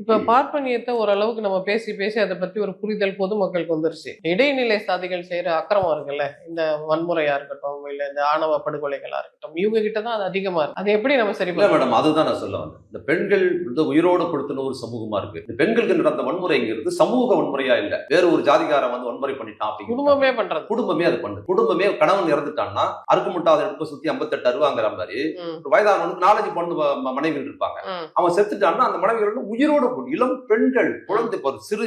இப்ப பார்ப்பனியத்தை ஓரளவுக்கு நம்ம பேசி பேசி அதை பத்தி ஒரு புரிதல் பொதுமக்களுக்கு வந்துருச்சு. இடைநிலை சாதிகள் செய்யற அக்கிரமம் இருக்குல்ல, இந்த வன்முறையா இருக்கட்டும், இல்ல இந்த ஆணவ படுகொலைகளா இருக்கட்டும், இவங்க கிட்ட தான் அது அதிகமா இருக்கு. அதை எப்படி நம்ம சரி இல்ல பண்ணலாம்? மேடம், அதுதான் நான் சொல்ல வந்தேன். இந்த பெண்கள் இந்த உயிரோடு கொடுத்துன ஒரு சமூகமா இருக்கு. இந்த பெண்களுக்கு நடந்த வன்முறைங்கிறது சமூக வன்முறையா இல்ல, வேற ஒரு ஜாதிகாரன் வந்து வன்முறை பண்ணிட்டான் அப்படிங்கிறது. குடும்பமே பண்றது. குடும்பமே அது பண்ணுது. குடும்பமே கணவன் இறந்துட்டான்னா அறுக்க முட்டாத எடுப்பு சுத்தி 58 அருவாங்கிற மாதிரி ம், ஒரு வயதானவனுக்கு 4 பொண்ணு மனைவிகள் இருப்பாங்க. ம், அவன் செத்துட்டான்னா அந்த மனைவிகள் உயிரோட போட்டு இளம் பெண்கள் குழந்தை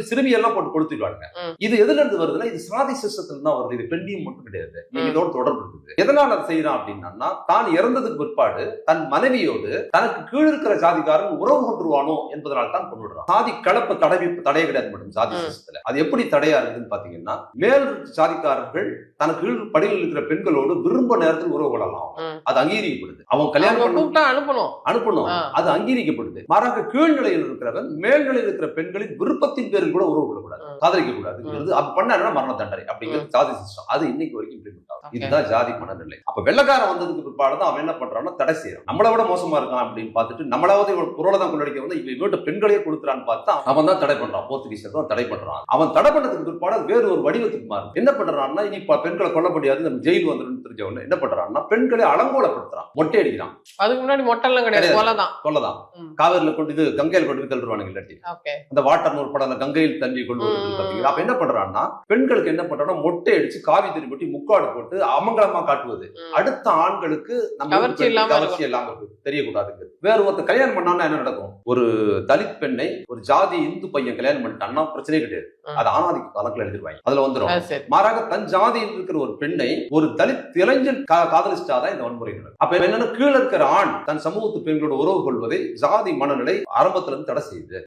சிறுமி எல்லாம் போட்டு கொளுத்திடுவாங்க. ம். இது எதுல இருந்து வருதுன்னா இது சாதி சிஸ்டத்துல தான் வருது. இது பெண்ணியம் மட்டும் கிடையாது. ம். இதோட தொடர்பு இருக்குது. எதனால அதை செய்யறான் அப்படின்னா தான் இறந்ததுக்கு பிற்பாடு தன் மனைவியோடு தனக்கு கீழ் இருக்கிற ஜாதிகாரன் உறவு கொண்டுருவானோ என்பதனால தான் கொண்டுடுறான். சாதி கலப்பு தடை கிடையாது மேடம் சாதி சிஸ்டத்துல. அது எப்படி தடையா இருக்குதுன்னு பாத்தீங்கன்னா மேல் ஜாதிக்காரர்கள் தனக்கு கீழ் படியில் இருக்கிற பெண்களோடு விரும்ப நேரத்தில் உறவு கொள்ளலாம். ம். அது அங்கீகரிக்கப்படுது. அவன் கல்யாணம் அவங்க கூப்பிட்டா அனுப்பணும். அனுப்பணும். ஆ. அது அங்கீகரிக்கப்படுது. மாறாக கீழ்நிலையில் இருக்கிறவன் மேல்நிலையில் இருக்கிற பெண்களின் விருப்பத்தின் பேரில் கூட உறவு கொள்ளக்கூடாது, காதலிக்க கூடாது. அப்ப பண்ணா மரண தண்டனை அப்படிங்கிறது ஜாதி சிஸ்டம். அது இன்னைக்கு வரைக்கும் இம்ப்ளிமெண்ட் ஆகும். இதுதான் ஜாதி மனநிலை. அப்ப வெள்ளக்காரன் வந்ததுக்கு பிற்பாடு அவன் என்ன பண்றான்னா தடை செய்யறான். நம்மளை விட மோசமா இருக்கான் அப்படின்னு பார்த்துட்டு நம்மளாவது இவன் பொருளை தான் கொள்ளடிக்க வந்து இவன் வீட்டு பெண்களையே கொடுத்துறான்னு பார்த்தா அவன் தான் தடை பண்றான். போர்த்துகீசர் தான் தடை பண்றான். அவன் தடை பண்ணதுக்கு பிற்பாடு வேறு ஒரு வடிவத்துக்கு மாறும். என்ன பண்றான்னா இனி பெண்களை கொல்ல முடியாது, நம்ம ஜெயில் வந்துடும் தெரிஞ்சவன என்ன பண்றான்னா பெண்களை அலங்கோலப்படுத்துறான், மொட்டை அடிக்கிறான். அதுக்கு முன்னாடி மொட்டெல்லாம் கிடையாது, கொலைதான். கொல்லதான். காவிரில கொண்டு இது கங்கையில் கொண்டு போய் தள்ளுவானுங்க. இல்லாட்டி ஓகே. அந்த வாட்டர் ஒரு படம் கங்கையில் தண்ணி கொண்டு வருது பாத்தீங்களா. அப்ப என்ன பண்றான்னா பெண்களுக்கு என்ன பண்றான்னா மொட்டை அடிச்சு காவி தண்ணி போட்டு முக்காடு போட்டு அமங்கலமா காட்டுவது. அடுத்த ஆண்களுக்கு நம்ம கவர்ச்சி இல்லாம தெரியக்கூடாது. வேற ஒருத்தர் கல்யாணம் பண்ணான்னா என்ன நடக்கும்? ஒரு தலித் பெண்ணை ஒரு ஜாதி இந்து பையன் கல்யாணம் பண்ணிட்டான்னா பிரச்சனையே கிடையாது. அது ஆணாதிக்க காலத்துல எழுதிருவாங்க, அதுல வந்துடும். மாறாக தன் ஜாதியில் இருக்கிற ஒரு பெண்ணை ஒரு தலித் இளைஞன் காதலிச்சாதான் இந்த வன்முறை நடக்கும். அப்ப என்னன்னா கீழே இருக்கிற ஆண் தன் சமூகத்து பெண்களோட உறவு கொள்வதை ஜாதி மனநிலை ஆரம்பத்துல இருந்து தடை செய்யுது.